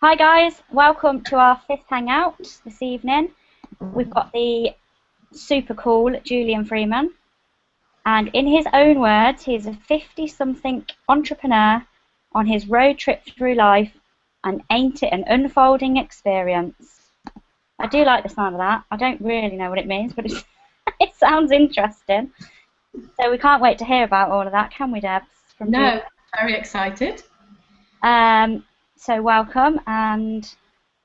Hi guys, welcome to our fifth hangout this evening. We've got the super cool Julian Freeman, and in his own words, he's a 50-something entrepreneur on his road trip through life, and ain't it an unfolding experience? I do like the sound of that. I don't really know what it means, but it sounds interesting. So we can't wait to hear about all of that, can we, Debs? No, very excited. So welcome, and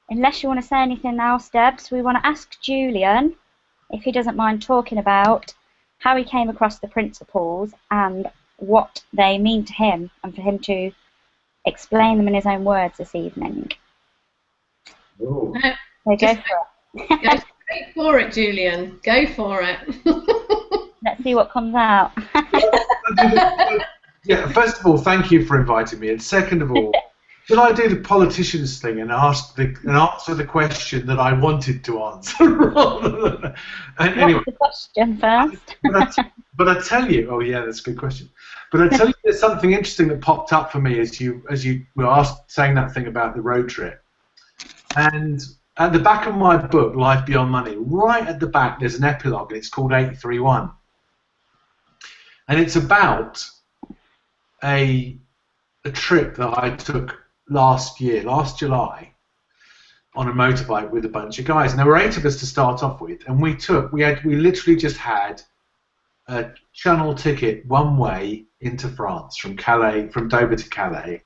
unless you want to say anything else, Debs, we want to ask Julian if he doesn't mind talking about how he came across the principles and what they mean to him, and for him to explain them in his own words this evening. No, so go for it. Go straight for it, Julian. Go for it. Let's see what comes out. Yeah, first of all, thank you for inviting me, and second of all, did I do the politicians thing and answer the question that I wanted to answer? Anyway, what's the question first? but I tell you, oh yeah, that's a good question. But I tell you, there's something interesting that popped up for me as you were saying that thing about the road trip. And at the back of my book, Life Beyond Money, right at the back, there's an epilogue, and it's called 831, and it's about a trip that I took last July, on a motorbike with a bunch of guys, and there were 8 of us to start off with, and we literally just had a channel ticket one way into France from Dover to Calais,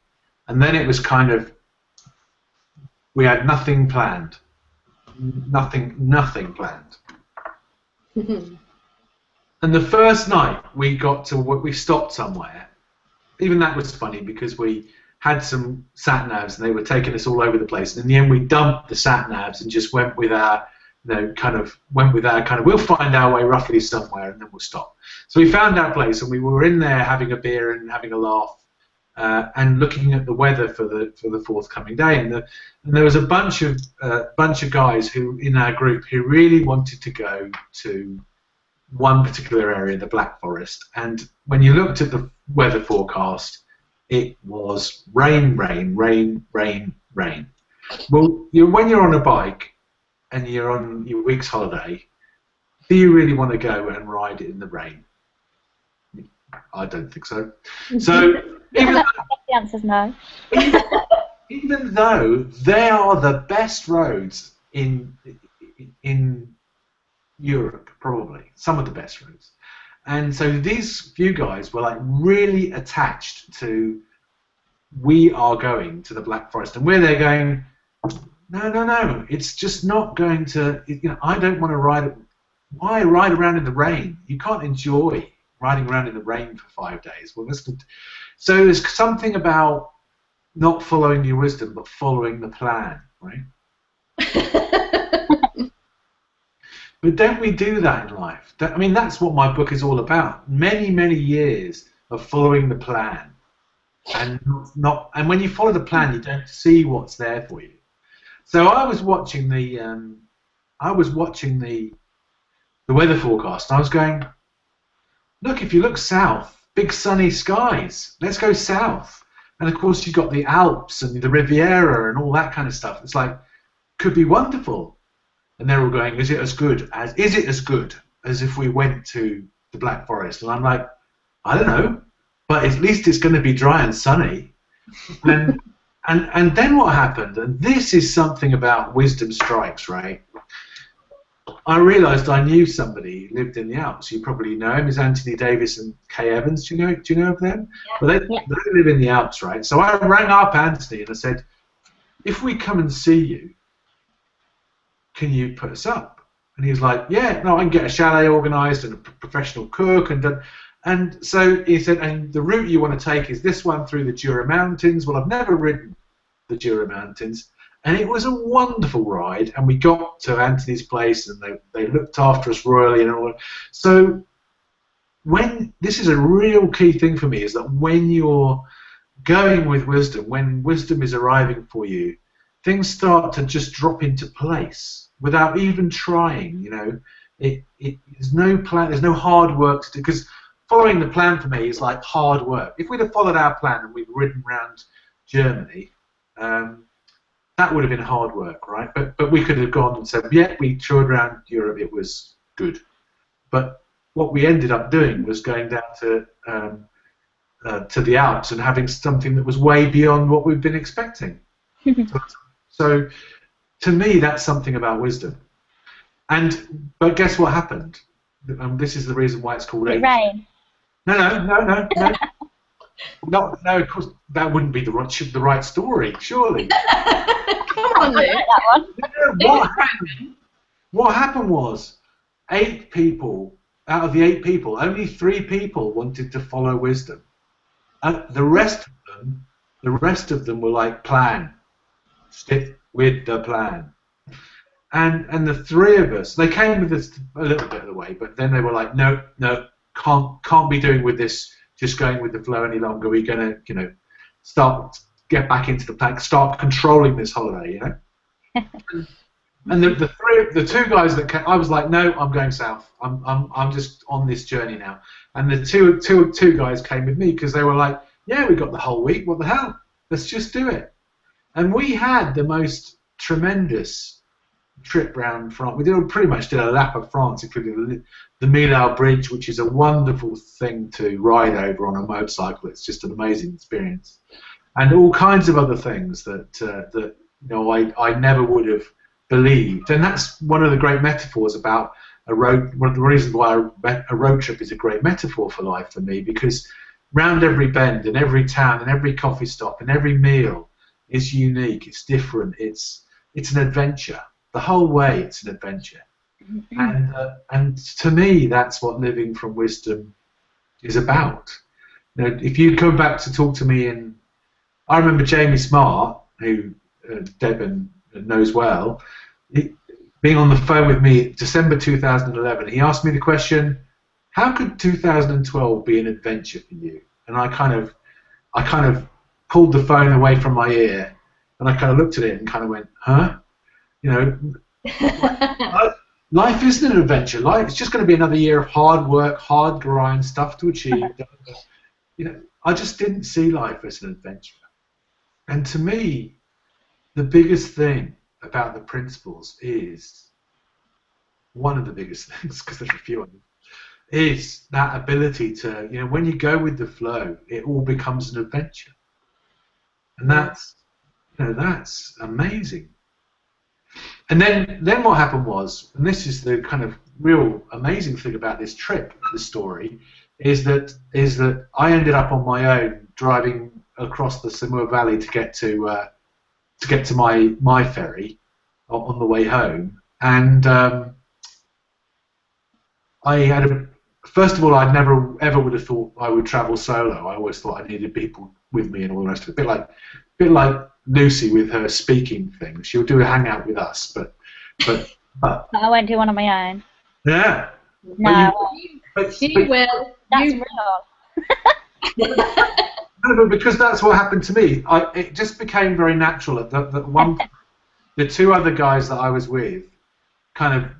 and then it was kind of, we had nothing planned, nothing planned. And the first night we stopped somewhere. Even that was funny because we had some sat-navs and they were taking us all over the place, and in the end we dumped the sat-navs and just went with our, we'll find our way roughly somewhere and then we'll stop. So we found our place and we were in there having a beer and having a laugh and looking at the weather for the forthcoming day, and there was a bunch of guys who in our group who really wanted to go to one particular area, the Black Forest, and when you looked at the weather forecast, it was rain, rain, rain, rain, rain. Well, when you're on a bike and you're on your week's holiday, do you really want to go and ride it in the rain? I don't think so. So the answer's no. even though they are the best roads in Europe, probably some of the best roads. And so these few guys were like really attached to, we are going to the Black Forest, and we're there going, no, it's just not going to, I don't want to ride. Why ride around in the rain? You can't enjoy riding around in the rain for 5 days. Well, so there's something about not following your wisdom, but following the plan, right? But don't we do that in life? I mean, that's what my book is all about. Many, many years of following the plan, and when you follow the plan, you don't see what's there for you. So I was watching the weather forecast, and I was going, look, if you look south, big sunny skies. Let's go south. And of course, you've got the Alps and the Riviera and all that kind of stuff. It's like, could be wonderful. And they're all going, is it as good as if we went to the Black Forest? And I'm like, I don't know, but at least it's going to be dry and sunny. And then what happened? And this is something about wisdom strikes, right? I realised I knew somebody who lived in the Alps. You probably know him. Is Anthony Davis and Kay Evans. Do you know of them? Yeah. Well, they live in the Alps, right? So I rang up Anthony and I said, if we come and see you, can you put us up? And he was like, yeah, no, I can get a chalet organised and a professional cook. And so he said, and the route you want to take is this one through the Jura Mountains. Well, I've never ridden the Jura Mountains. And it was a wonderful ride. And we got to Anthony's place and they looked after us royally and all. So this is a real key thing for me, is that when you're going with wisdom, when wisdom is arriving for you, things start to just drop into place without even trying. There's no plan, there's no hard work to do, because following the plan for me is like hard work. If we'd have followed our plan and we'd ridden around Germany, that would have been hard work, right? But we could have gone and said, yeah, we toured around Europe, it was good. But what we ended up doing was going down to the Alps and having something that was way beyond what we've been expecting. So to me, that's something about wisdom. But guess what happened? This is the reason why it's called It rain. No. No, of course, that wouldn't be the right story, surely. Come on, Luke. That one. What happened was, 8 people, out of the 8 people, only 3 people wanted to follow wisdom. And the rest of them were like, plan. Stick with the plan. And the 3 of us, they came with us a little bit of the way, but then they were like, no, can't be doing with this, just going with the flow any longer. We're gonna, get back into the plan, start controlling this holiday, And the 2 guys that came, I was like, no, I'm going south. I'm just on this journey now. And the two guys came with me because they were like, yeah, we got the whole week. What the hell? Let's just do it. And we had the most tremendous trip round France. We pretty much did a lap of France, including the Millau Bridge, which is a wonderful thing to ride over on a motorcycle. It's just an amazing experience, and all kinds of other things that I never would have believed. And that's one of the great metaphors about a road. One of the reasons why a road trip is a great metaphor for life for me, because round every bend and every town and every coffee stop and every meal is unique. It's different. It's an adventure. The whole way, it's an adventure. And to me, that's what living from wisdom is about. If you come back to talk to me I remember Jamie Smart, who Deben knows well, being on the phone with me December 2011. He asked me the question, how could 2012 be an adventure for you? And I kind of pulled the phone away from my ear, and I kind of looked at it and kind of went, huh? Life isn't an adventure. It's just going to be another year of hard work, hard grind, stuff to achieve. I just didn't see life as an adventure. And to me, the biggest thing about the principles is, one of the biggest things, because there's a few of them, is that ability to, when you go with the flow, it all becomes an adventure. And that's amazing. And then what happened was, and this is the kind of real amazing thing about this trip, this story, is that I ended up on my own driving across the Samur Valley to get to my ferry on the way home, and I had first of all, I never ever would have thought I would travel solo. I always thought I needed people with me and all the rest of it. A bit like Lucy with her speaking thing. She'll do a hangout with us, but I won't do one on my own. Yeah. No. She will. That's real. No, but because that's what happened to me. It just became very natural that the 2 other guys that I was with,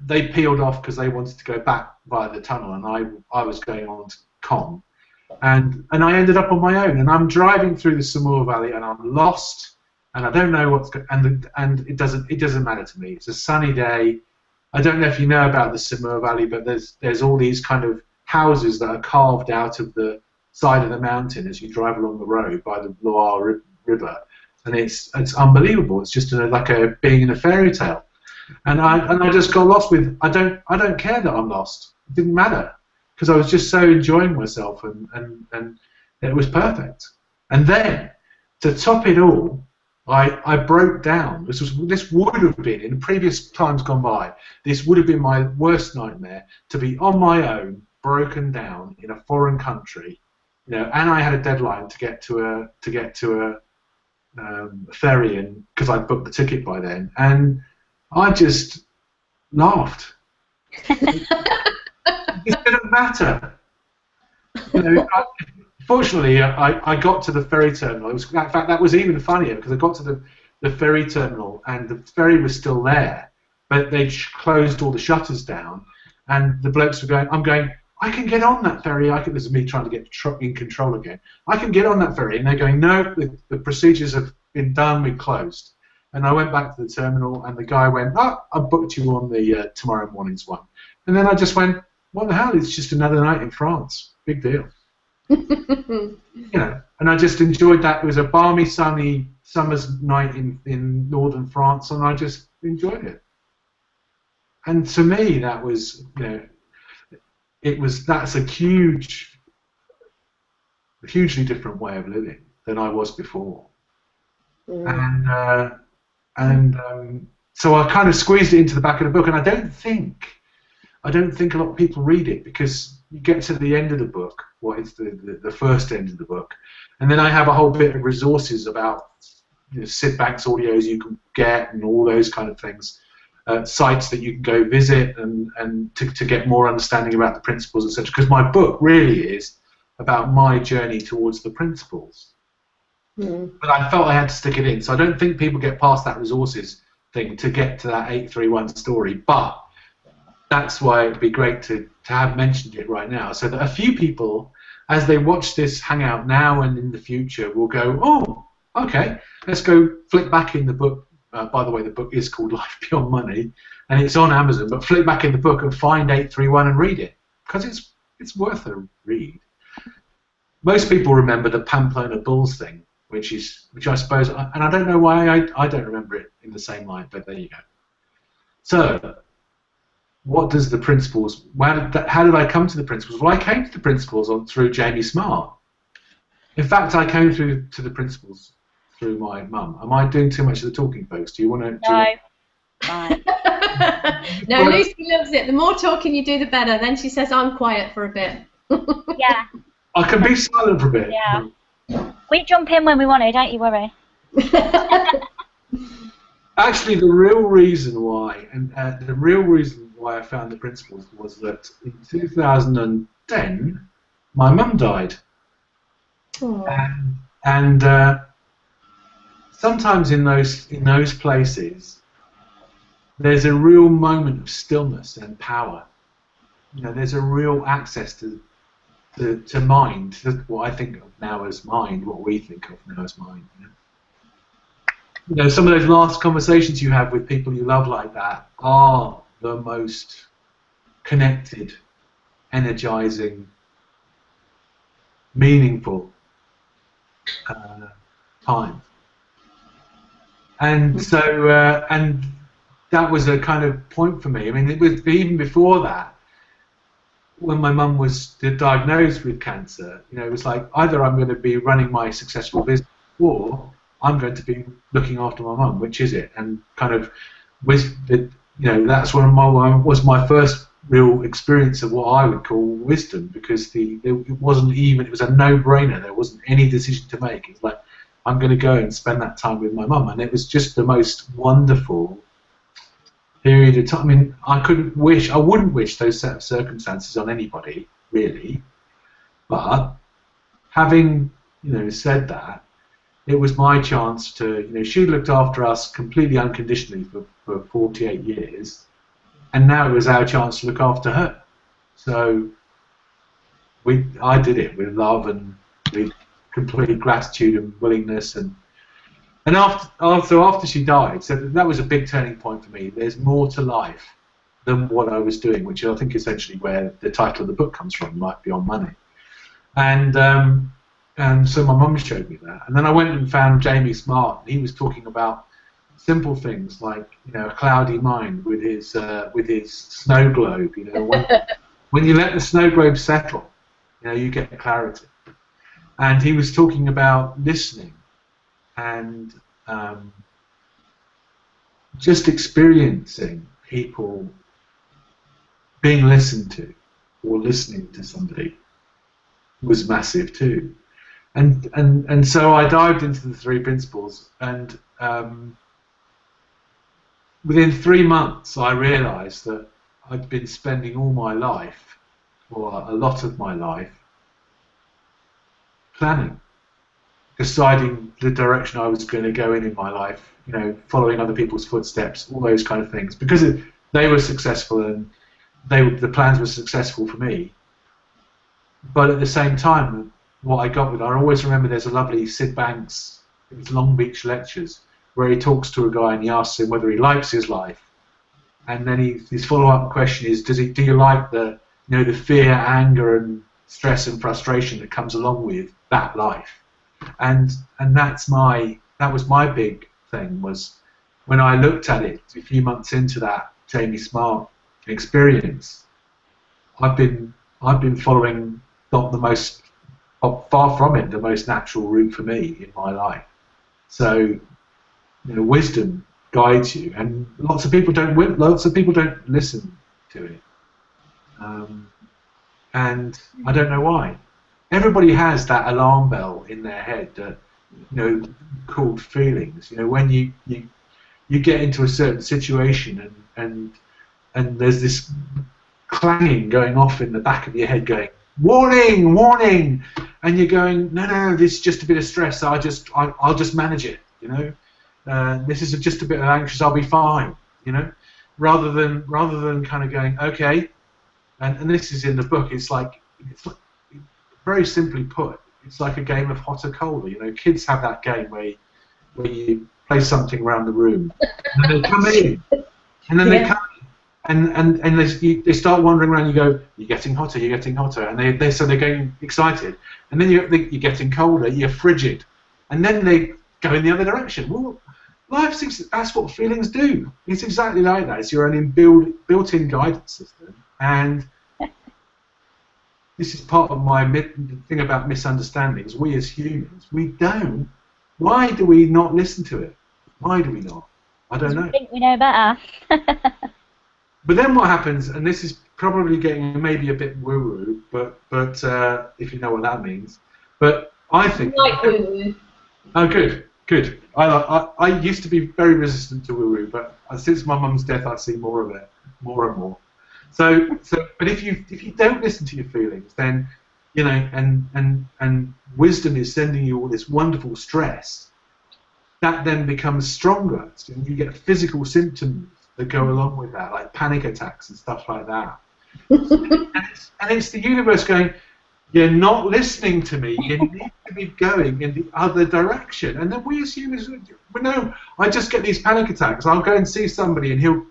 they peeled off because they wanted to go back via the tunnel, and I was going on to Com, and I ended up on my own, and I'm driving through the Samur Valley, and I'm lost, and I don't know what's and it doesn't matter to me. It's a sunny day. I don't know if you know about the Samur Valley, but there's all these kind of houses that are carved out of the side of the mountain as you drive along the road by the Loire River, and it's unbelievable. It's just like being in a fairy tale. And I just got lost with, I don't care that I'm lost. It didn't matter, because I was just so enjoying myself, and it was perfect. And then, to top it all, I broke down. This would have been, in previous times gone by, this would have been my worst nightmare, to be on my own, broken down in a foreign country, and I had a deadline to get to a ferry, because I'd booked the ticket by then, and I just laughed. It didn't matter. Fortunately, I got to the ferry terminal. In fact, that was even funnier, because I got to the ferry terminal, and the ferry was still there, but they'd closed all the shutters down, and the blokes were going, I can get on that ferry. This is me trying to get in control again. I can get on that ferry, and they're going, no, the procedures have been done, we've closed. And I went back to the terminal, and the guy went, "Oh, I booked you on the tomorrow morning's one." And then I just went, "What the hell? It's just another night in France. Big deal." And I just enjoyed that. It was a balmy, sunny summer's night in northern France, and I just enjoyed it. And to me, that was, that's a hugely different way of living than I was before. So I kind of squeezed it into the back of the book, and I don't think a lot of people read it, because you get to the end of the book, it's the first end of the book, and then I have a whole bit of resources about Sid Banks audios you can get and all those kind of things, sites that you can go visit and to get more understanding about the principles, etc. Because my book really is about my journey towards the principles. But I felt I had to stick it in, so I don't think people get past that resources thing to get to that 831 story. But that's why it'd be great to have mentioned it right now, so that a few people, as they watch this Hangout now and in the future, will go, "Oh, okay, let's go flick back in the book." By the way, the book is called Life Beyond Money, and it's on Amazon. But flick back in the book and find 831 and read it, because it's worth a read. Most people remember the Pamplona Bulls thing, which I suppose, and I don't know why I don't remember it in the same light, but there you go. So, what does the principles? How did I come to the principles? Well, I came to the principles through Jamie Smart. In fact, I came to the principles through my mum. Am I doing too much of the talking, folks? Do you want to? No. Fine. No, Lucy loves it. The more talking you do, the better. Then she says, "I'm quiet for a bit." Yeah. I can be silent for a bit. Yeah. We jump in when we want to, don't you worry. Actually, the real reason why I found the principles was that in 2010, my mum died. And sometimes in those places, there's a real moment of stillness and power. There's a real access to mind, what I think of now as mind, what we think of now as mind. Some of those last conversations you have with people you love like that are the most connected, energizing, meaningful time. And so, and that was a kind of point for me. I mean, it was even before that. When my mum was diagnosed with cancer, it was like, either I'm going to be running my successful business, or I'm going to be looking after my mum. Which is it? And kind of, that's was my first real experience of what I would call wisdom, because it was a no-brainer. There wasn't any decision to make. It's like, I'm going to go and spend that time with my mum, and it was just the most wonderful period of time. I mean, I wouldn't wish those set of circumstances on anybody, really. But having, said that, it was my chance to, she looked after us completely unconditionally for 48 years, and now it was our chance to look after her. So I did it with love and with complete gratitude and willingness, and after she died, so that was a big turning point for me. There's more to life than what I was doing, which I think is essentially where the title of the book comes from, Life Beyond Money. And so my mum showed me that, and then I went and found Jamie Smart, and he was talking about simple things like a cloudy mind with his snow globe. When you let the snow globe settle, you get clarity. And he was talking about listening and just experiencing people being listened to, or listening to somebody, was massive too. And so I dived into the three principles, and within 3 months I realized that I'd been spending all my life, or a lot of my life, planning, deciding the direction I was going to go in my life, following other people's footsteps, all those kind of things, because they were successful and the plans were successful for me. But at the same time, what I got with, I always remember there's a lovely Sid Banks, it was Long Beach Lectures, where he talks to a guy and he asks him whether he likes his life, and then his follow-up question is, do you like the the fear, anger, and stress and frustration that comes along with that life? And that was my big thing, was when I looked at it a few months into that Jamie Smart experience. I've been following not the most, far from it, the most natural route for me in my life. So, wisdom guides you, and lots of people don't listen to it, and I don't know why. Everybody has that alarm bell in their head that called feelings. When you get into a certain situation and there's this clanging going off in the back of your head, going, warning, warning, and you're going, no, this is just a bit of stress. I'll just manage it. This is just a bit of anxious. I'll be fine. Rather than kind of going, okay, and this is in the book. It's very simply put, it's like a game of hot or cold. Kids have that game where you play something around the room, and then they come in, and then they come in, and they start wandering around. You go, you're getting hotter, and they're getting excited, and then you're getting colder, you're frigid, and then they go in the other direction. Well, that's what feelings do. It's exactly like that. It's your own built-in guidance system, and this is part of my thing about misunderstandings. We as humans, why do we not listen to it? Why do we not? I don't know. I think we know better. But then what happens, and this is probably getting maybe a bit woo-woo, but if you know what that means. But I think... Like woo-woo. Oh, good. I used to be very resistant to woo-woo, but since my mum's death, I see more of it, more and more. So, but if you don't listen to your feelings, then and wisdom is sending you all this wonderful stress, that then becomes stronger, and you get physical symptoms that go along with that, like panic attacks and stuff like that. and it's the universe going, you're not listening to me. You need to be going in the other direction. And then we as humans, no, I just get these panic attacks. I'll go and see somebody, and he'll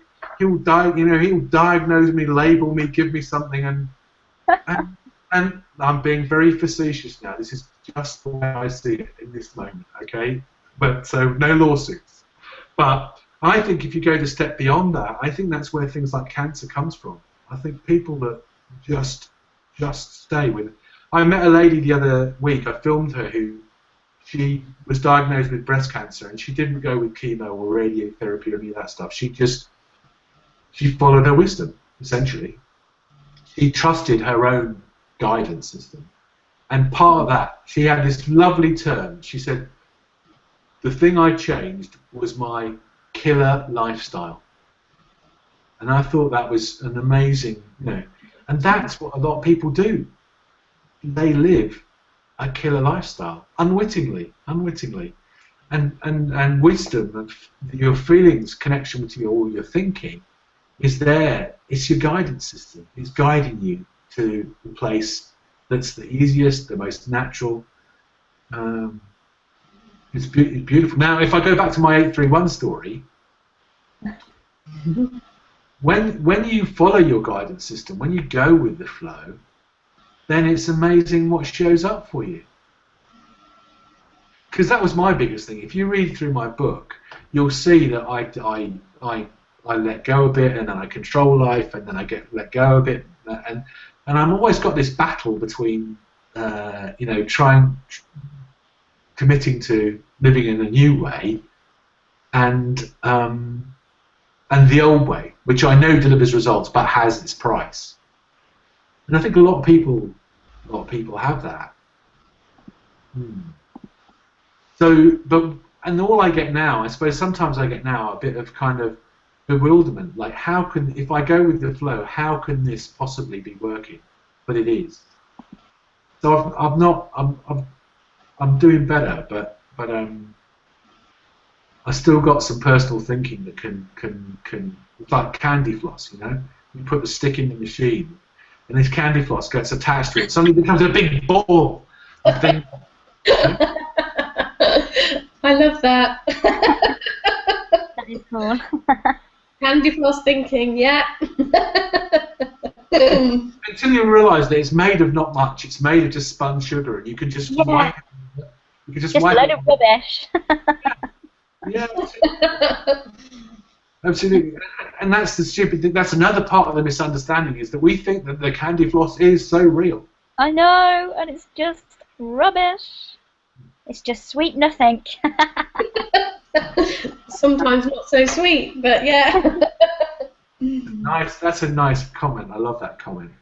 diagnose me, label me, give me something, and I'm being very facetious now. This is just the way I see it in this moment, okay? But so no lawsuits. But I think if you go the step beyond that, I think that's where things like cancer comes from. I think people that just stay with it. I met a lady the other week. I filmed her she was diagnosed with breast cancer, and she didn't go with chemo or radiotherapy or any of that stuff. She followed her wisdom, essentially. She trusted her own guidance system. And part of that, she had this lovely term. She said, the thing I changed was my killer lifestyle. And I thought that was an amazing, and that's what a lot of people do. They live a killer lifestyle, unwittingly. And wisdom, your feelings, connection with your thinking, is there. It's your guidance system. It's guiding you to the place that's the easiest, the most natural. It's beautiful. Now, if I go back to my 831 story, when you follow your guidance system, when you go with the flow, then it's amazing what shows up for you. Because that was my biggest thing. If you read through my book, you'll see that I let go a bit, and then I control life, and then I let go a bit, and I've always got this battle between committing to living in a new way, and the old way, which I know delivers results but has its price. And I think a lot of people have that. So, and all I get now, I suppose sometimes I get now a bit of kind of bewilderment, like if I go with the flow, how can this possibly be working? But it is. So I'm doing better, but I still got some personal thinking that can it's like candy floss, You put the stick in the machine, and this candy floss gets attached to it. Suddenly it becomes a big ball of things. I love that. cool. Candy floss thinking, yeah. Until you realise that it's made of not much. It's made of just spun sugar, and you can just wipe it. You can just a wipe load it. of rubbish. Yeah, absolutely. And that's the stupid thing. That's another part of the misunderstanding, is that we think that the candy floss is so real. I know, and it's just rubbish. It's just sweet nothing. Sometimes not so sweet, but yeah. Nice. That's a nice comment. I love that comment.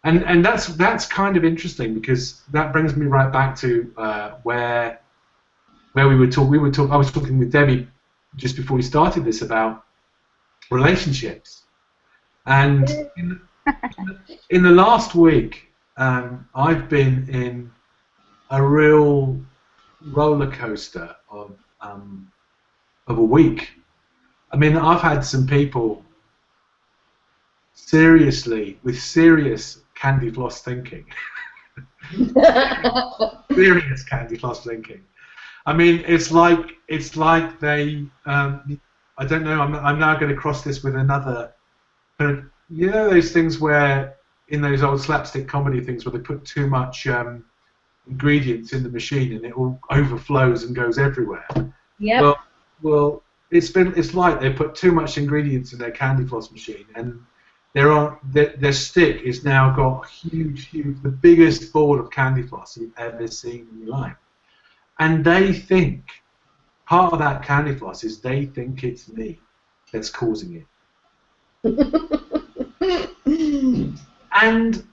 And that's kind of interesting, because that brings me right back to where we were talking. I was talking with Debbie just before we started this about relationships, and in the last week, I've been in a real roller coaster of a week. I mean, I've had some people with serious candy floss thinking. Serious candy floss thinking. I mean, it's like they. I don't know. I'm now going to cross this with another. You know those things where, in those old slapstick comedy things, where they put too much ingredients in the machine and it all overflows and goes everywhere. Yeah. Well, it's like they put too much ingredients in their candy floss machine, and their stick is now got huge, the biggest ball of candy floss you've ever seen in your life. And they think, part of that candy floss is they think it's me that's causing it. and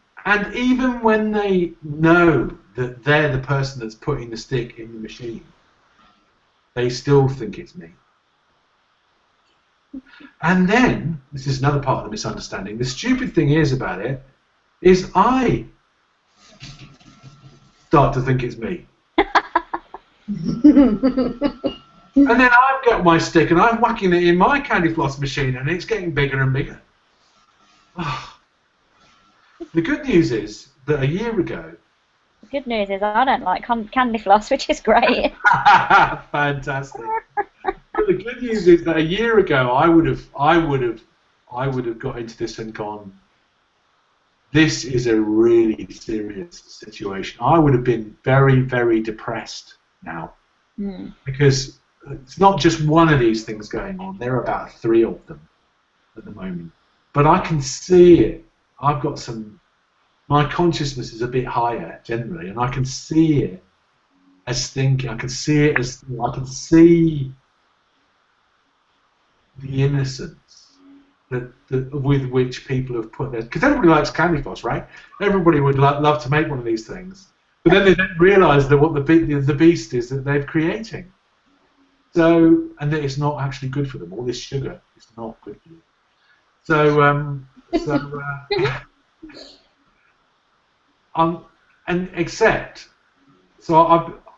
even when they know that they're the person that's putting the stick in the machine, they still think it's me. And then, this is another part of the misunderstanding, the stupid thing about it is I start to think it's me. And then I've got my stick and I'm whacking it in my candy floss machine, and it's getting bigger and bigger. Oh. The good news is that a year ago... The good news is I don't like candy floss, which is great. Fantastic. But the good news is that a year ago I would have got into this and gone, this is a really serious situation. I would have been very, very depressed now. Because it's not just one of these things going on. There are about 3 of them at the moment. But I can see it. I've got my consciousness is a bit higher generally, and I can see it as thinking. I can see the innocence with which people have put their... Because everybody likes candy floss, right? Everybody would love to make one of these things. But then they don't realise that what the beast is that they're creating. So, and that it's not actually good for them. All this sugar is not good for you. So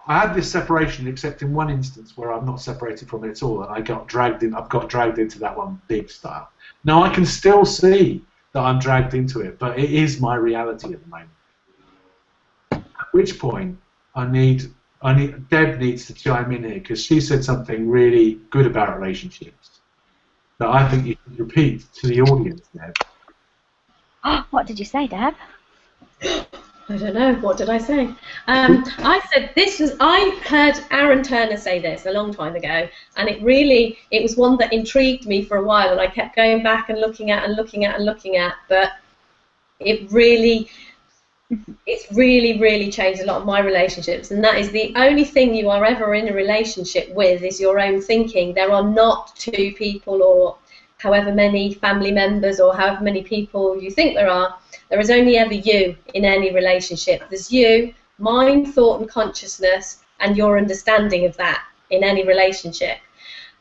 I had this separation, except in one instance where I'm not separated from it at all, and I've got dragged into that one big style. Now I can still see that I'm dragged into it, but it is my reality at the moment. At which point Deb needs to chime in here, because she said something really good about relationships that I think you should repeat to the audience, Deb. What did you say, Deb? I don't know. What did I say? I said I heard Aaron Turner say this a long time ago, and it was one that intrigued me for a while, and I kept going back and looking at, but it's really, really changed a lot of my relationships, and that is the only thing you are ever in a relationship with is your own thinking. There are not 2 people or however many family members or however many people you think there are. There is only ever you in any relationship. There's you, mind, thought and consciousness, and your understanding of that in any relationship.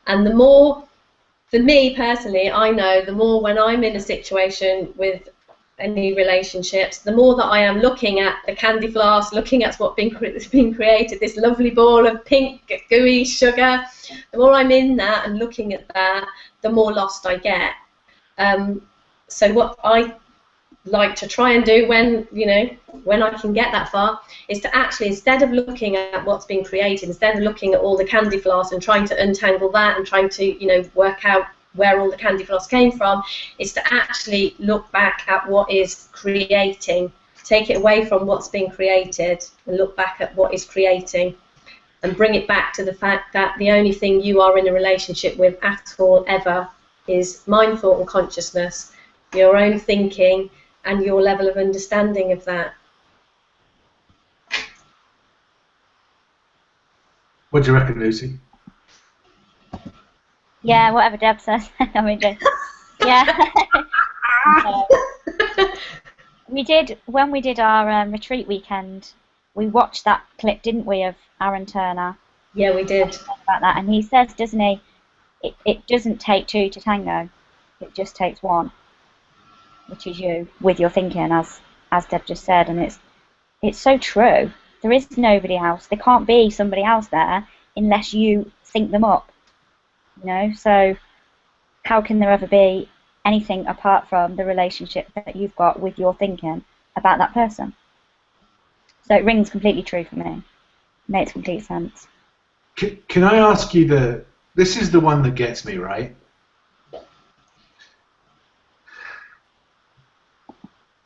And the more, for me personally, I know the more when I'm in a situation with any relationships, the more that I am looking at the candy floss, looking at what's been created, this lovely ball of pink, gooey sugar, the more I'm in that and looking at that, the more lost I get. So what I like to try and do when, you know, when I can get that far, is to actually, instead of looking at what's been created, instead of looking at all the candy floss and trying to untangle that and trying to, you know, work out where all the candy floss came from, is to actually look back at what is creating, take it away from what's been created and look back at what is creating, and bring it back to the fact that the only thing you are in a relationship with at all ever is mind, thought and consciousness, your own thinking and your level of understanding of that. What do you reckon, Lucy? Yeah, whatever Deb says. I mean, yeah. We did, when we did our retreat weekend, we watched that clip, didn't we, of Aaron Turner? Yeah, we did. About that, and he says, doesn't he, it doesn't take two to tango, it just takes one, which is you, with your thinking, as Deb just said, and it's so true. There is nobody else. There can't be somebody else there unless you think them up, you know, so how can there ever be anything apart from the relationship that you've got with your thinking about that person? So it rings completely true for me. It makes complete sense. Can I ask you this is the one that gets me, right?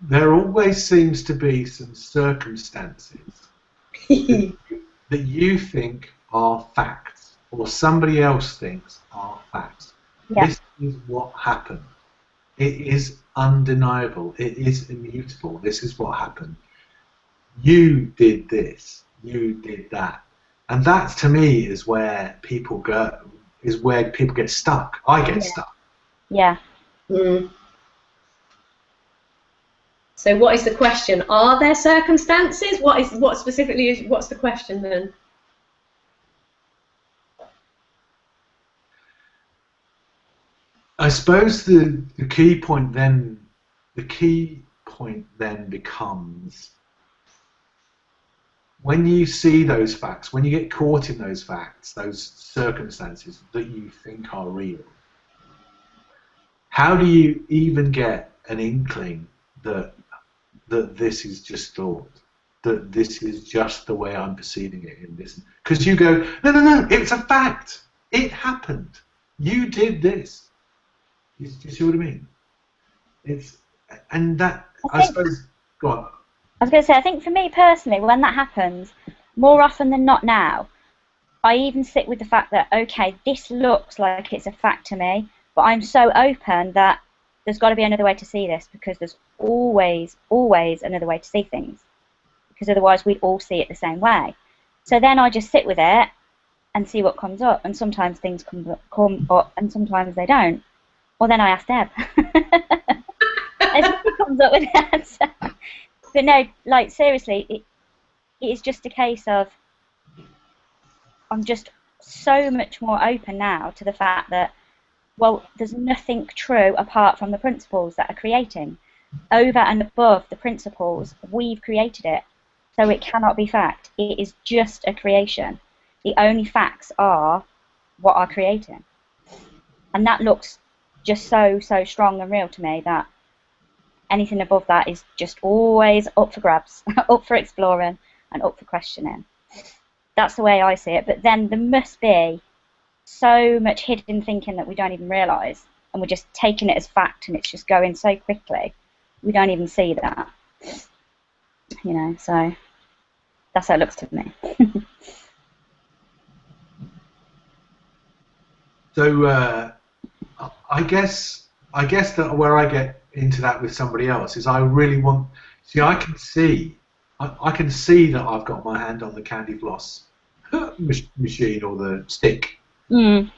There always seems to be some circumstances that you think are facts, or somebody else thinks are facts. Yeah. This is what happened. It is undeniable. It is immutable. This is what happened. You did this. You did that. And that, to me, is where people go. Is where people get stuck. I get stuck. Yeah. Mm. So, what is the question? Are there circumstances? What specifically is? What's the question then? I suppose the key point then becomes when you see those facts, when you get caught in those facts, those circumstances that you think are real, how do you even get an inkling that this is just thought, that this is just the way I'm perceiving it in this? Because you go, no, it's a fact. It happened. You did this. Do you see what I mean? I suppose. Go on. I was going to say, I think for me personally, when that happens, more often than not now, I even sit with the fact that, okay, this looks like it's a fact to me, but I'm so open that there's got to be another way to see this, because there's always another way to see things, because otherwise we'd all see it the same way. So then I just sit with it and see what comes up, and sometimes things come up and sometimes they don't. Or then I ask Deb. And she comes up with an answer. But no, like seriously, it is just a case of I'm just so much more open now to the fact that, well, there's nothing true apart from the principles that are creating. Over and above the principles, we've created it. So it cannot be fact. It is just a creation. The only facts are what are creating. And that looks just so strong and real to me that anything above that is just always up for grabs, up for exploring and up for questioning. That's the way I see it. But then there must be so much hidden thinking that we don't even realise, and we're just taking it as fact, and it's just going so quickly we don't even see that. You know, so that's how it looks to me. So I guess that where I get into that with somebody else is I really want. See, I can see that I've got my hand on the candy floss machine or the stick. Mm.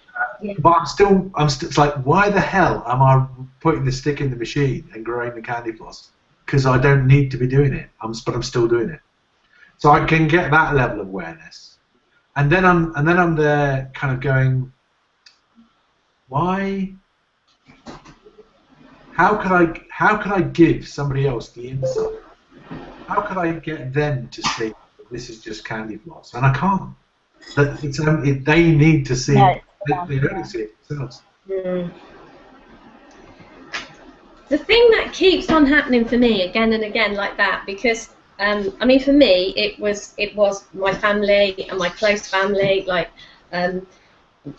But I'm still. It's like, why the hell am I putting the stick in the machine and growing the candy floss? Because I don't need to be doing it. But I'm still doing it. So I can get that level of awareness, and then I'm there, kind of going, why? How could I give somebody else the insight? How could I get them to see that this is just candy floss? And I can't. They need to see it. They only see it themselves. Mm. The thing that keeps on happening for me again and again like that, because I mean, for me, it was my family and my close family, like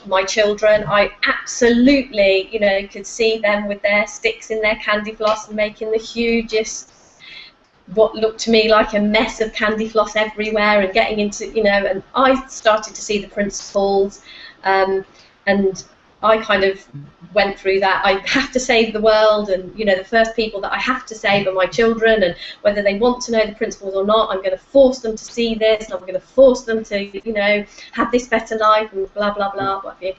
my children. I absolutely, you know, could see them with their sticks in their candy floss and making the hugest, what looked to me like a mess of candy floss everywhere, and getting into, you know, and I started to see the principles, and I kind of went through that. I have to save the world, and, you know, the first people that I have to save are my children, and whether they want to know the principles or not, I'm going to force them to see this, and I'm going to force them to, you know, have this better life, and blah, blah, blah, what have you.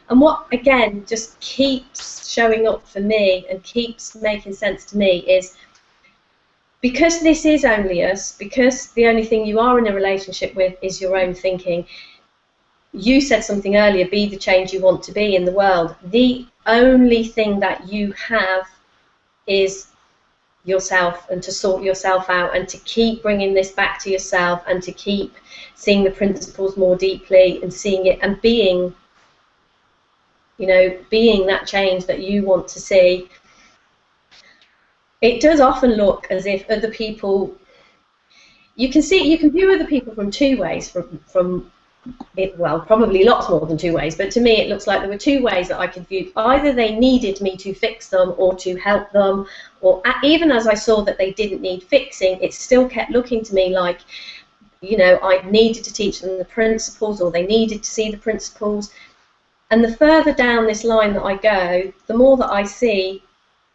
And what, again, just keeps showing up for me and keeps making sense to me is, because this is only us, because the only thing you are in a relationship with is your own thinking. You said something earlier, be the change you want to be in the world. The only thing that you have is yourself, and to sort yourself out, and to keep bringing this back to yourself, and to keep seeing the principles more deeply, and seeing it and being, you know, being that change that you want to see. It does often look as if other people, you can view other people from two ways, from it, well, probably lots more than two ways, but to me it looks like there were two ways that I could view. Either they needed me to fix them or to help them, or even as I saw that they didn't need fixing, it still kept looking to me like, you know, I needed to teach them the principles, or they needed to see the principles. And the further down this line that I go, the more that I see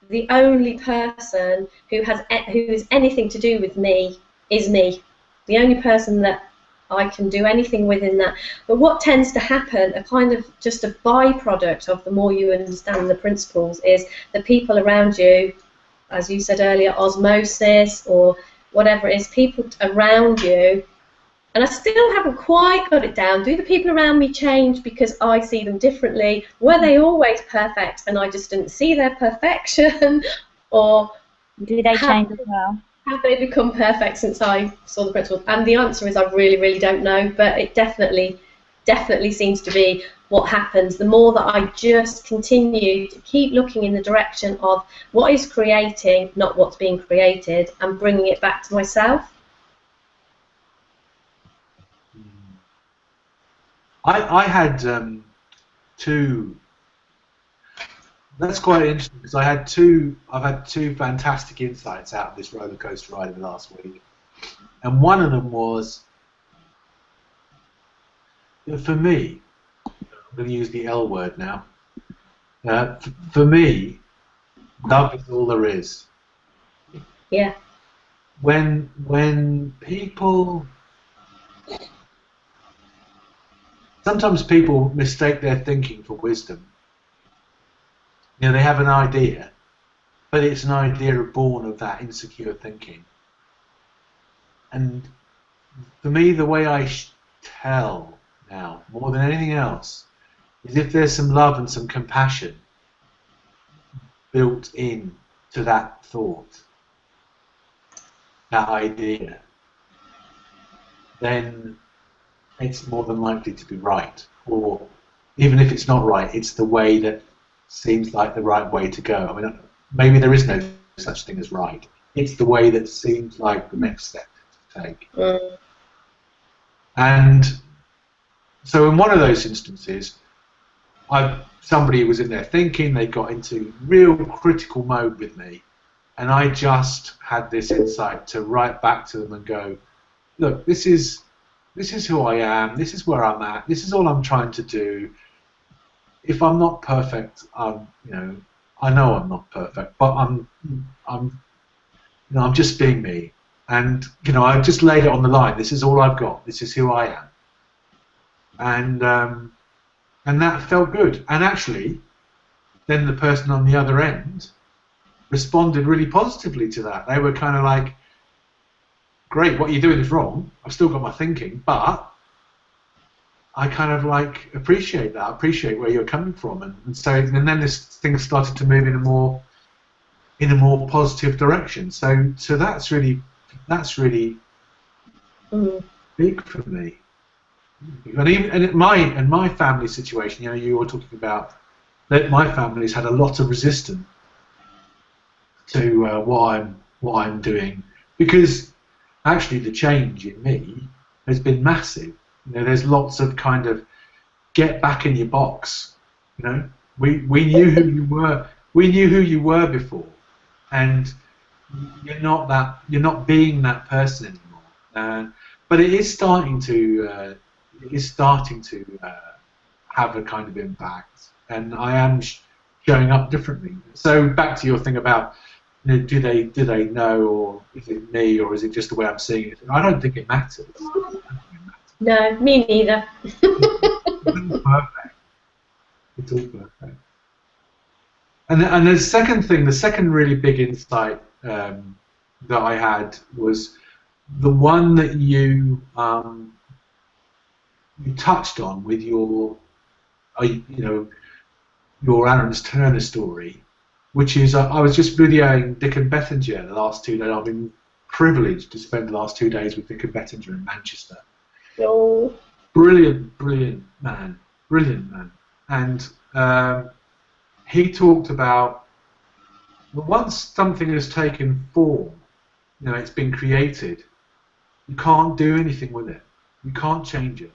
the only person who is anything to do with me is me. The only person that I can do anything with in that. But what tends to happen, a kind of just a byproduct of the more you understand the principles, is the people around you, as you said earlier, osmosis or whatever it is, people around you. And I still haven't quite got it down. Do the people around me change because I see them differently? Were they always perfect and I just didn't see their perfection? Or do they change as well? Have they become perfect since I saw the principles? And the answer is I really, really don't know. But it definitely seems to be what happens. The more that I just continue to keep looking in the direction of what is creating, not what's being created, and bringing it back to myself. I had two. That's quite interesting because I've had two fantastic insights out of this roller coaster ride of the last week, and one of them was, for me, I'm going to use the L word now. For me, love is all there is. Yeah. When people. Sometimes people mistake their thinking for wisdom. You know, they have an idea, but it's an idea born of that insecure thinking. And for me, the way I tell now, more than anything else, is if there's some love and some compassion built in to that thought, that idea, then it's more than likely to be right. Or even if it's not right, it's the way that seems like the right way to go. I mean, maybe there is no such thing as right. It's the way that seems like the next step to take. And so in one of those instances, somebody was in there thinking, they got into real critical mode with me, and I just had this insight to write back to them and go, look, this is who I am, this is where I'm at, this is all I'm trying to do. If I'm not perfect, you know, I know I'm not perfect, but I'm just being me, and you know, I've just laid it on the line. This is all I've got. This is who I am, and that felt good. And actually, then the person on the other end responded really positively to that. They were kind of like, "Great, what you're doing is wrong. I've still got my thinking, but I kind of like appreciate that. I appreciate where you're coming from," and then this thing started to move in a more positive direction. So that's really big for me. And even in my family situation, you know, you were talking about that my family's had a lot of resistance to what I'm doing, because actually the change in me has been massive. You know, there's lots of kind of get back in your box. You know, we knew who you were. We knew who you were before, and you're not being that person anymore. But it is starting to have a kind of impact, and I am showing up differently. So back to your thing about, you know, do they know, or is it me, or is it just the way I'm seeing it? I don't think it matters. No, me neither. It's all perfect. It's all perfect. And the second thing, the second really big insight that I had was the one that you touched on with your your Aaron's Turner story, which is I was just videoing Dick and Bettinger the last 2 days. I've been privileged to spend the last 2 days with Dick and Bettinger in Manchester. Oh. Brilliant man, and he talked about once something has taken form, you know, it's been created, you can't do anything with it. You can't change it.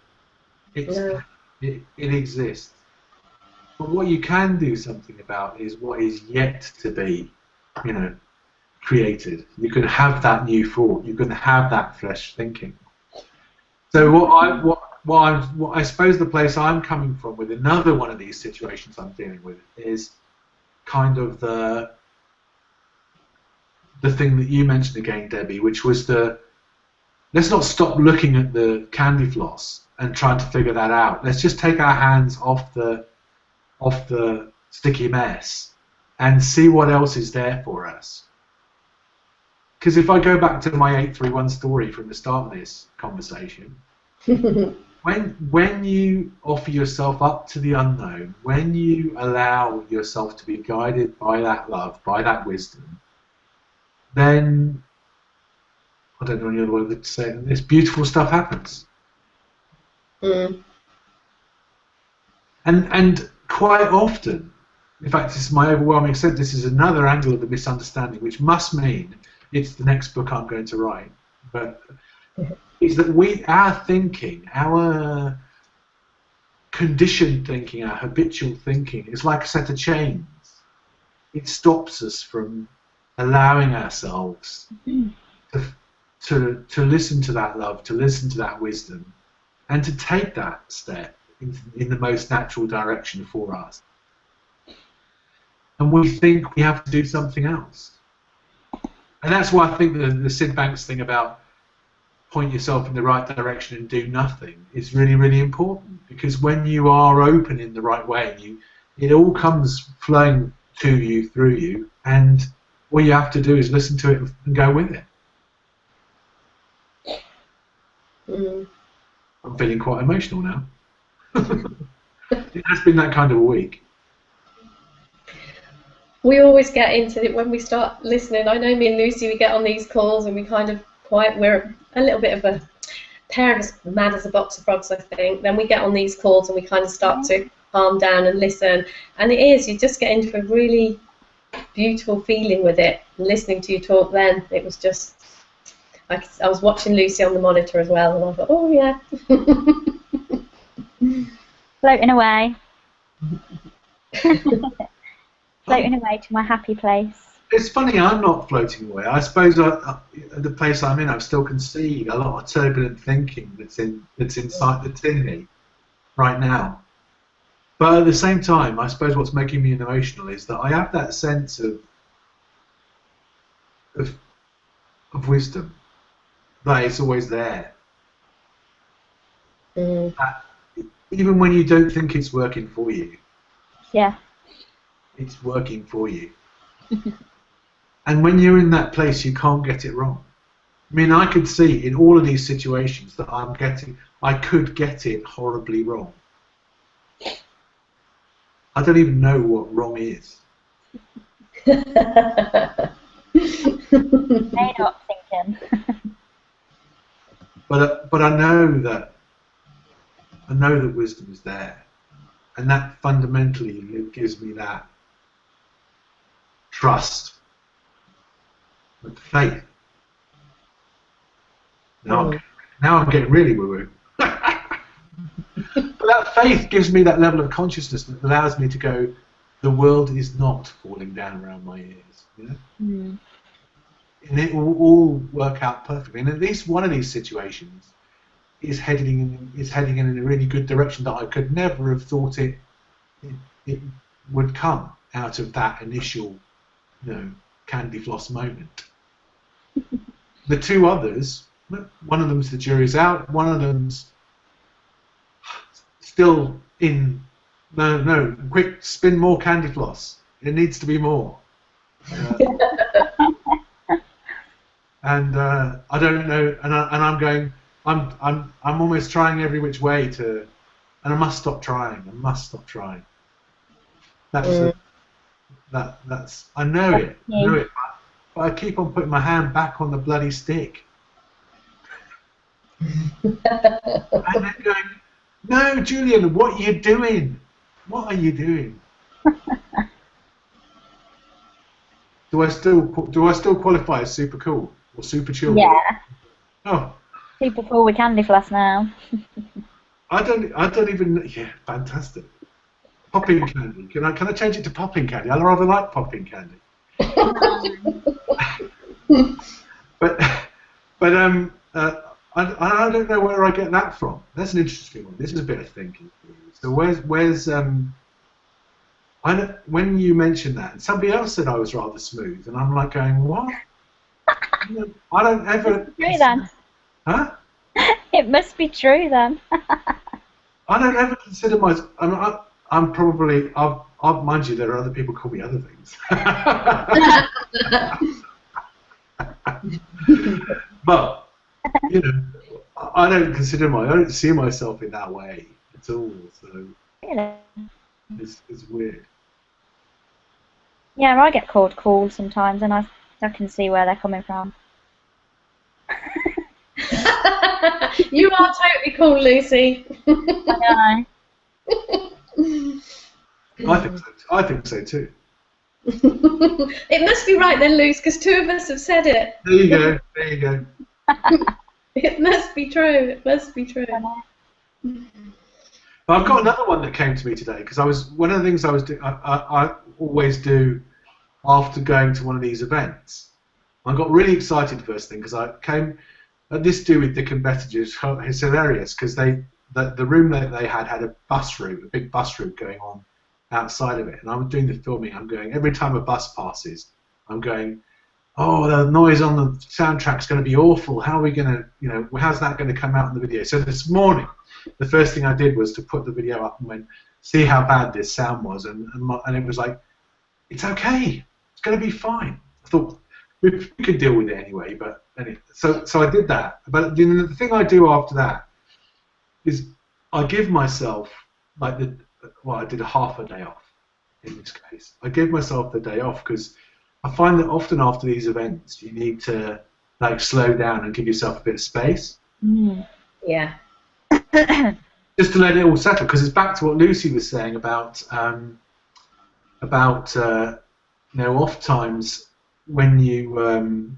It exists. But what you can do something about is what is yet to be, you know, created. You can have that new thought. You can have that fresh thinking. So what I suppose the place I'm coming from with another one of these situations I'm dealing with is kind of the thing that you mentioned again, Debbie, which was let's not stop looking at the candy floss and trying to figure that out. Let's just take our hands off the sticky mess and see what else is there for us. Because if I go back to my 831 story from the start of this conversation, when you offer yourself up to the unknown, when you allow yourself to be guided by that love, by that wisdom, then I don't know any other way to say it. This beautiful stuff happens. Mm. And quite often, in fact, this is my overwhelming sense, this is another angle of the misunderstanding, which must mean it's the next book I'm going to write. But is that our thinking, our conditioned thinking, our habitual thinking is like a set of chains. It stops us from allowing ourselves to listen to that love, to listen to that wisdom, and to take that step in the most natural direction for us. And we think we have to do something else. And that's why I think the Sid Banks thing about point yourself in the right direction and do nothing is really, really important, because when you are open in the right way, it all comes flowing to you, through you, and all you have to do is listen to it and go with it. Mm. I'm feeling quite emotional now. It has been that kind of a week. We always get into it when we start listening. I know me and Lucy, we get on these calls and we kind of we're a little bit of a pair of us mad as a box of frogs, I think. Then we get on these calls and we kind of start to calm down and listen. And it is, you just get into a really beautiful feeling with it. And listening to you talk then, it was just, I was watching Lucy on the monitor as well, and I thought, oh yeah. Floating away. Floating away to my happy place. It's funny, I'm not floating away. I suppose the place I'm in, I still can see a lot of turbulent thinking that's in me right now. But at the same time, I suppose what's making me emotional is that I have that sense of wisdom, that it's always there. Mm. Even when you don't think it's working for you. Yeah. It's working for you. And when you're in that place, you can't get it wrong. I mean, I could see in all of these situations that I could get it horribly wrong. I don't even know what wrong is. May not thinking. But I know that wisdom is there, and that fundamentally gives me that trust But faith. Now I'm getting really woo-woo. But that faith gives me that level of consciousness that allows me to go, the world is not falling down around my ears. You know? Mm. And it will all work out perfectly. And at least one of these situations is heading in a really good direction that I could never have thought it would come out of that initial, candy floss moment. The two others, one of them's the jury's out, one of them's still in. No, quick, spin more candy floss. It needs to be more. And I don't know, and I'm going. I'm almost trying every which way to, and I must stop trying. I must stop trying. That's I know it. I know it. But I keep on putting my hand back on the bloody stick. And then going, no, Julian, what are you doing? What are you doing? Do I still qualify as super cool or super chill? Yeah. Oh. Super cool with candy floss now. I don't even. Yeah, fantastic. Popping candy. Can I change it to popping candy? I rather like popping candy. but I don't know where I get that from. That's an interesting one. This is a bit of thinking. So where's when you mentioned that, somebody else said I was rather smooth, and I'm like going, what? I don't ever. True then. Huh? It must be true then. I don't ever consider myself. I'm probably. I'll mind you, there are other people who call me other things. But I don't see myself in that way at all. So it's weird. Yeah, I get called cool sometimes, and I can see where they're coming from. You are totally cool, Lucy. I know. I think so too. It must be right then, Luce, because two of us have said it. There you go. It must be true. It must be true. But I've got another one that came to me today because one of the things I always do after going to one of these events. I got really excited first thing because I came. This to do with the competitors is hilarious because the room that they had a bus route, a big bus route going on outside of it, and I was doing the filming. I'm going every time a bus passes, I'm going, oh, the noise on the soundtrack's going to be awful. How are we going to, how's that going to come out in the video? So this morning, the first thing I did was to put the video up and went, see how bad this sound was, and it was like, it's okay, it's going to be fine. I thought we could deal with it anyway, but anyway, so I did that. But the thing I do after that is I give myself I did half a day off in this case. I give myself the day off because I find that often after these events you need to slow down and give yourself a bit of space. Mm. Yeah. Just to let it all settle, because it's back to what Lucy was saying about off times when you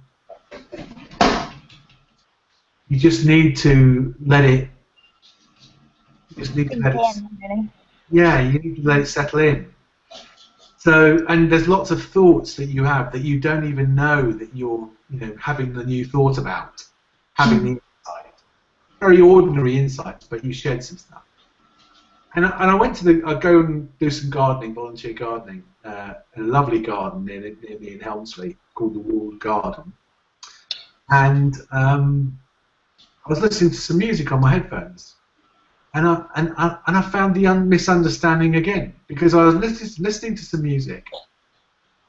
just need to let it. Yeah, you need to let it settle in. So, and there's lots of thoughts that you have that you don't even know that you're, having the new thought about, having the insight. Very ordinary insights, but you shared some stuff. And I went to I go and do some gardening, volunteer gardening, a lovely garden near me in Helmsley called the Walled Garden. And I was listening to some music on my headphones. And I found the misunderstanding again because I was listening to some music,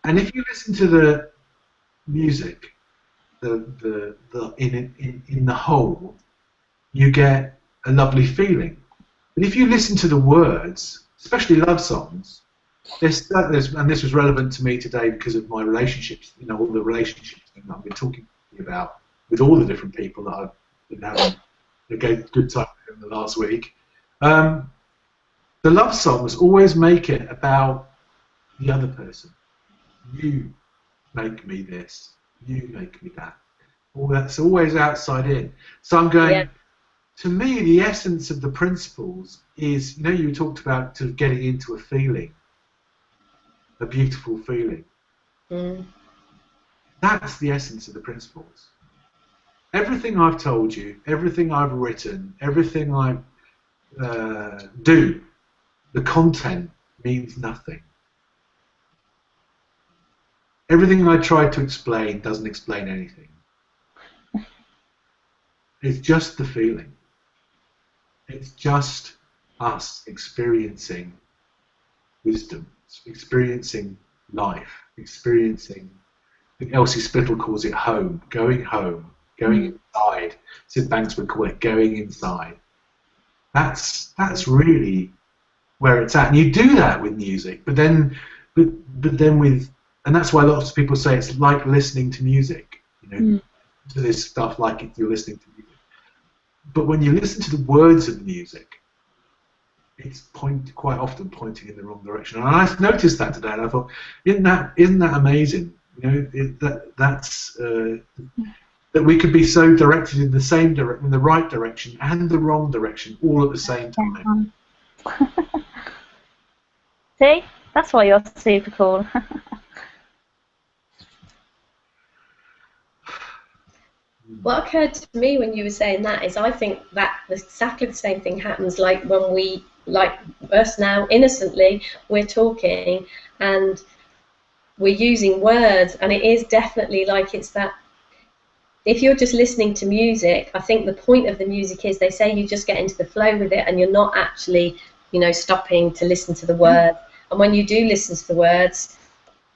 and if you listen to the music, in the whole, you get a lovely feeling. But if you listen to the words, especially love songs, and this was relevant to me today because of my relationships, all the relationships that I've been talking about with all the different people that I've been having a good time in the last week. The love songs always make it about the other person. You make me this. You make me that. All that's always outside in. So I'm going. Yeah. To me, the essence of the principles is, you talked about sort of getting into a feeling, a beautiful feeling. Mm. That's the essence of the principles. Everything I've told you, everything I've written, everything I do, the content means nothing. Everything I tried to explain doesn't explain anything. It's just the feeling. It's just us experiencing wisdom, experiencing life, experiencing, I think Elsie Spittle calls it home, going inside. Sid Banks would call it going inside. That's really where it's at. And you do that with music, but then with, and that's why lots of people say it's like listening to music, to this stuff like you're listening to music. But when you listen to the words of the music, it's quite often pointing in the wrong direction. And I noticed that today, and I thought, isn't that amazing? That we could be so directed in the right direction and the wrong direction all at the same time. See, that's why you're super cool. What occurred to me when you were saying that is I think that exactly the same thing happens like when we, like us now, innocently, we're talking and we're using words, and it is definitely like it's that, if you're just listening to music, I think the point of the music is, they say you just get into the flow with it and you're not actually, stopping to listen to the words. And when you do listen to the words,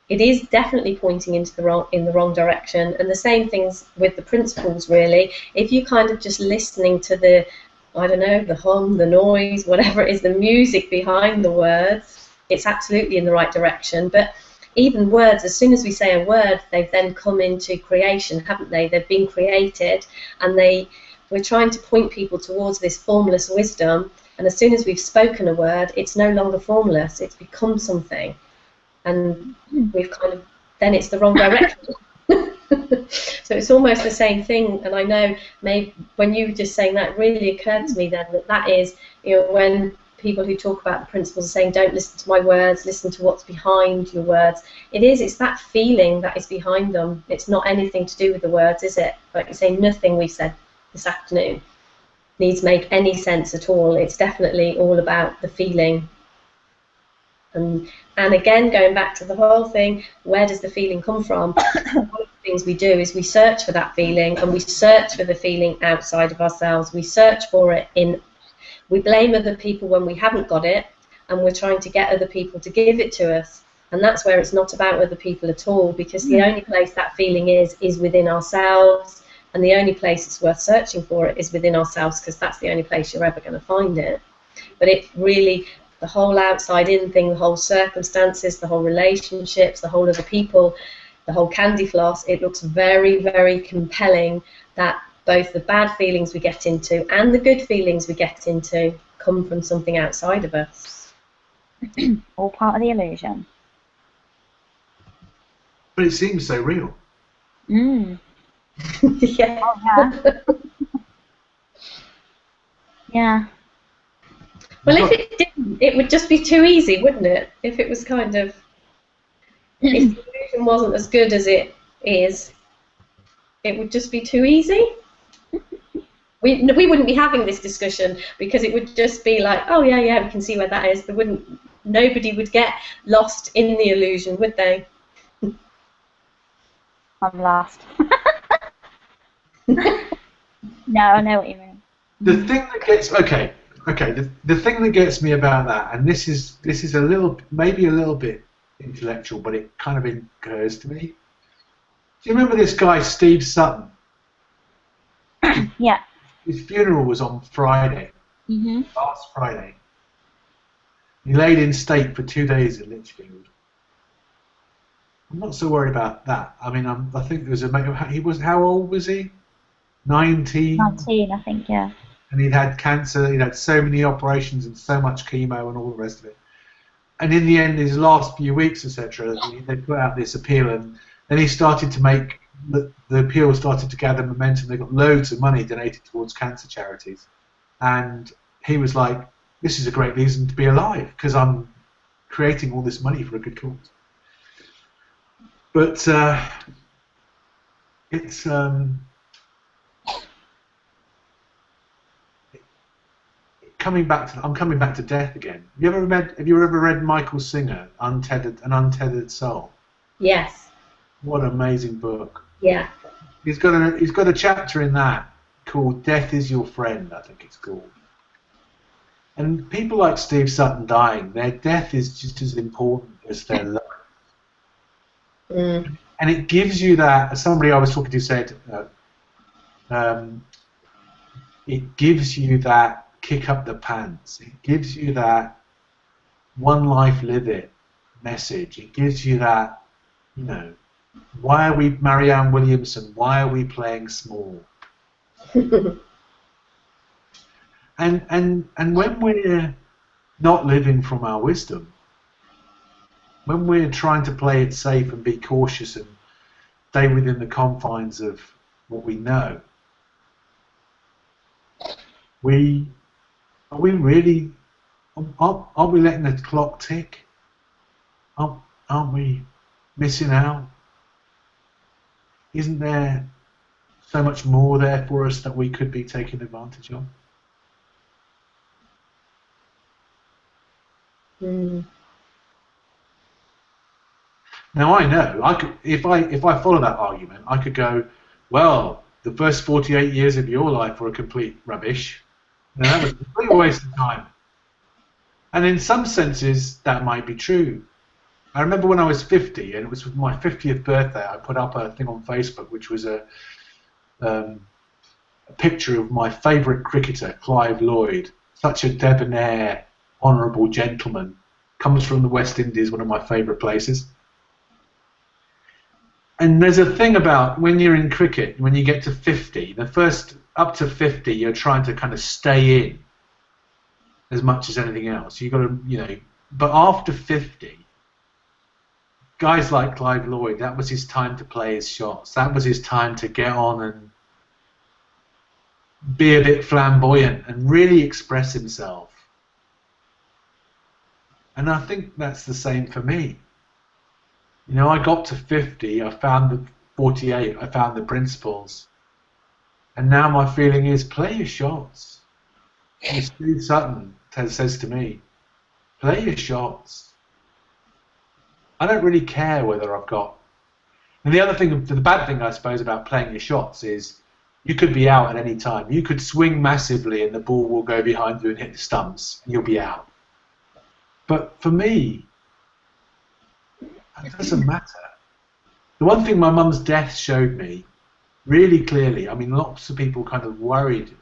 it is definitely pointing in the wrong direction. And the same things with the principles, really. If you kind of just listening to the, I don't know, the hum, the noise, whatever it is, the music behind the words, it's absolutely in the right direction. But even words, as soon as we say a word, they've then come into creation, haven't they? They've been created, and we're trying to point people towards this formless wisdom. And as soon as we've spoken a word, it's no longer formless. It's become something. And we've then it's the wrong direction. So it's almost the same thing. And I know maybe when you were just saying that, it really occurred to me then that is, when people who talk about the principles are saying, don't listen to my words, listen to what's behind your words. It's that feeling that is behind them. It's not anything to do with the words, is it? Like you say, nothing we've said this afternoon needs to make any sense at all. It's definitely all about the feeling. And again, going back to the whole thing, where does the feeling come from? One of the things we do is we search for that feeling, and we search for the feeling outside of ourselves. We search for it we blame other people when we haven't got it, and we're trying to get other people to give it to us. And that's where it's not about other people at all, because the only place that feeling is within ourselves, and the only place it's worth searching for it is within ourselves, because that's the only place you're ever going to find it. But it really, the whole outside-in thing, the whole circumstances, the whole relationships, the whole other people, the whole candy floss, it looks very, very compelling that both the bad feelings we get into and the good feelings we get into come from something outside of us. All part of the illusion. But it seems so real. Yeah. Yeah. Oh, yeah. Yeah. Well, if it didn't, it would just be too easy, wouldn't it? If it was kind of, if the illusion wasn't as good as it is, it would just be too easy. We wouldn't be having this discussion, because it would just be like, oh yeah, we can see where that is. Nobody would get lost in the illusion, would they? I'm lost. No, I know what you mean. The thing that gets the thing that gets me about that, and this is maybe a little bit intellectual, but it kind of occurs to me. Do you remember this guy Steve Sutton? Yeah. His funeral was on Friday, last Friday. He laid in state for 2 days in Lichfield. I'm not so worried about that. I mean, I think there was how old was he? 19. 19, I think, yeah. And he'd had cancer, he'd had so many operations and so much chemo and all the rest of it. And in the end, his last few weeks, etc., they put out this appeal, and then he started to make the appeal started to gather momentum. They got loads of money donated towards cancer charities, and he was like, "This is a great reason to be alive because I'm creating all this money for a good cause." But it's I'm coming back to death again. Have you ever read Michael Singer, An Untethered Soul? Yes. What an amazing book. Yeah. He's got a chapter in that called "Death is Your Friend," I think it's called. And people like Steve Sutton dying, their death is just as important as their life. Mm. And it gives you that, as somebody I was talking to said, it gives you that kick up the pants. It gives you that one life, live it message. It gives you that, why are we Marianne Williamson? Why are we playing small? and when we're not living from our wisdom, when we're trying to play it safe and be cautious and stay within the confines of what we know, are we letting the clock tick? Aren't we missing out? Isn't there so much more there for us that we could be taking advantage of? Mm. Now I know I could, if I follow that argument, I could go, well, the first 48 years of your life were a complete rubbish. That was a complete waste of time. And in some senses, that might be true. I remember when I was 50, and it was my 50th birthday, I put up a thing on Facebook, which was a picture of my favourite cricketer, Clive Lloyd, such a debonair, honourable gentleman, comes from the West Indies, one of my favourite places. And there's a thing about when you're in cricket, when you get to 50, the first up to 50, you're trying to kind of stay in as much as anything else. You've got to, but after 50, guys like Clive Lloyd, that was his time to play his shots. That was his time to get on and be a bit flamboyant and really express himself. And I think that's the same for me. I got to 50, I found the 48, I found the principles. And now my feeling is, play your shots. As Steve Sutton says to me, play your shots. I don't really care whether I've got... And the other thing, the bad thing, I suppose, about playing your shots is you could be out at any time. You could swing massively and the ball will go behind you and hit the stumps and you'll be out. But for me, it doesn't matter. The one thing my mum's death showed me really clearly, I mean, lots of people kind of worried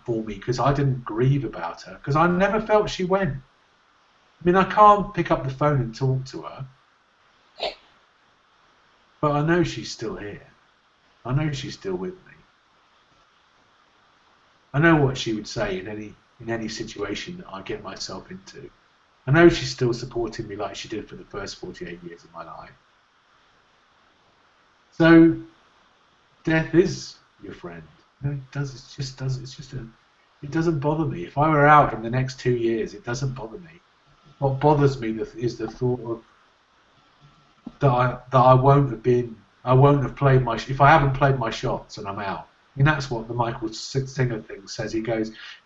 for me because I didn't grieve about her, because I never felt she went. I mean, I can't pick up the phone and talk to her, but I know she's still here. I know she's still with me. I know what she would say in any situation that I get myself into. I know she's still supporting me like she did for the first 48 years of my life. So, death is your friend. It doesn't bother me. If I were out in the next 2 years, it doesn't bother me. What bothers me is the thought of that I won't have played if I haven't played my shots and I'm out. I mean, that's what the Michael Singer thing says. He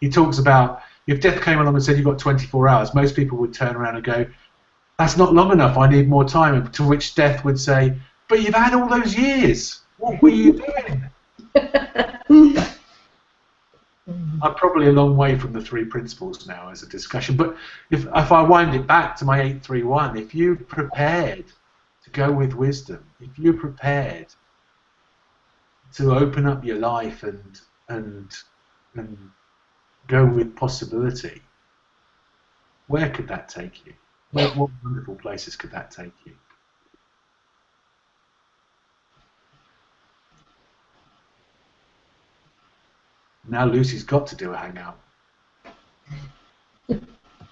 talks about, if death came along and said you've got 24 hours, most people would turn around and go, that's not long enough, I need more time. To which death would say, but you've had all those years. What were you doing? I'm probably a long way from the three principles now as a discussion, but if I wind it back to my 831, if you're prepared to go with wisdom, if you're prepared to open up your life and go with possibility, where could that take you? What wonderful places could that take you? Now Lucy's got to do a hangout.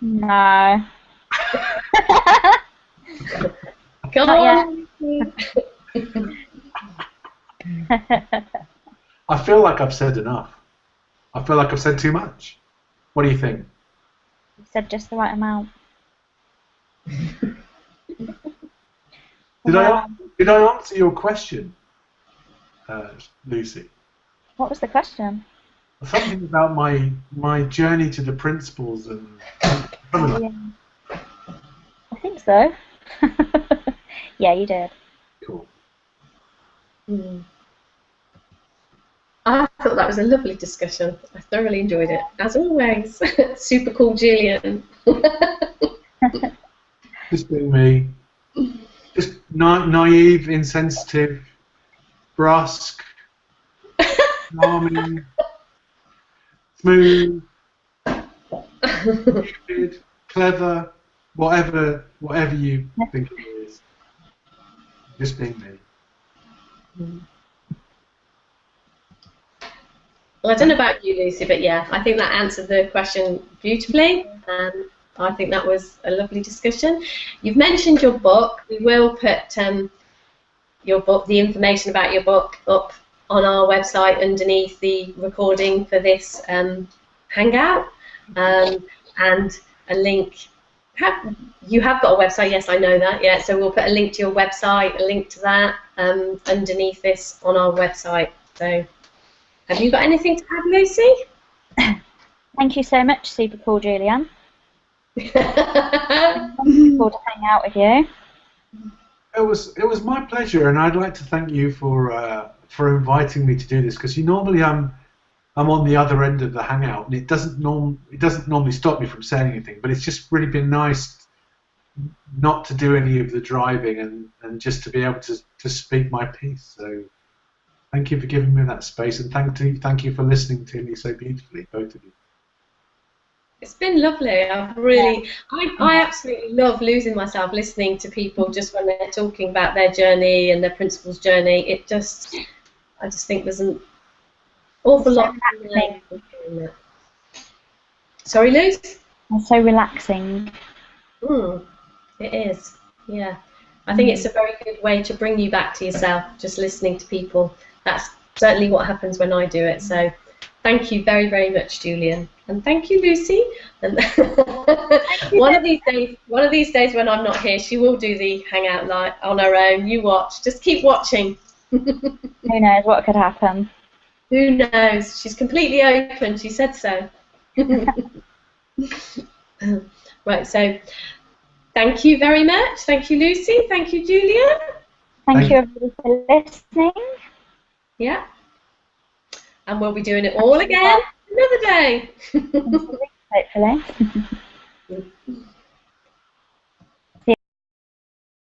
No. Come on. I feel like I've said enough. I feel like I've said too much. What do you think? You said just the right amount. Did I answer your question, Lucy? What was the question? Something about my journey to the principles and something like Yeah. I think so. Yeah, you did. cool. I thought that was a lovely discussion. I thoroughly enjoyed it, as always. Super cool, Julian. Just being me. Just naive, insensitive, brusque, charming, smooth, stupid, clever, whatever you think it is. Just being me. Well, I don't know about you, Lucy, but yeah, I think that answered the question beautifully. I think that was a lovely discussion. You've mentioned your book. We will put your book, the information about your book, up on our website underneath the recording for this Hangout, and a link. You have got a website, yes, I know that. Yeah, so we'll put a link to your website, a link to that underneath this on our website. So, have you got anything to add, Lucy? Thank you so much, super cool, Julian. Wonderful to hang out with you. It was my pleasure, and I'd like to thank you for inviting me to do this, because normally I'm on the other end of the Hangout, and it doesn't normally stop me from saying anything, but it's just really been nice not to do any of the driving and just to be able to speak my piece. So thank you for giving me that space, and thank you for listening to me so beautifully, both of you. It's been lovely. I absolutely love losing myself listening to people just when they're talking about their journey and their principles journey. I just think there's an awful lot. Sorry, Luz? It's so relaxing. It is, yeah. I think it's a very good way to bring you back to yourself, just listening to people. That's certainly what happens when I do it. So thank you very, very much, Julian. And thank you, Lucy. And one of these days when I'm not here, she will do the Hangout live on her own. You watch. Just keep watching. Who knows what could happen? Who knows? She's completely open. She said so. Right, so thank you very much. Thank you, Lucy. Thank you, Julian. Thank you, everybody, for listening. Yeah. And we'll be doing it all again another day. Hopefully.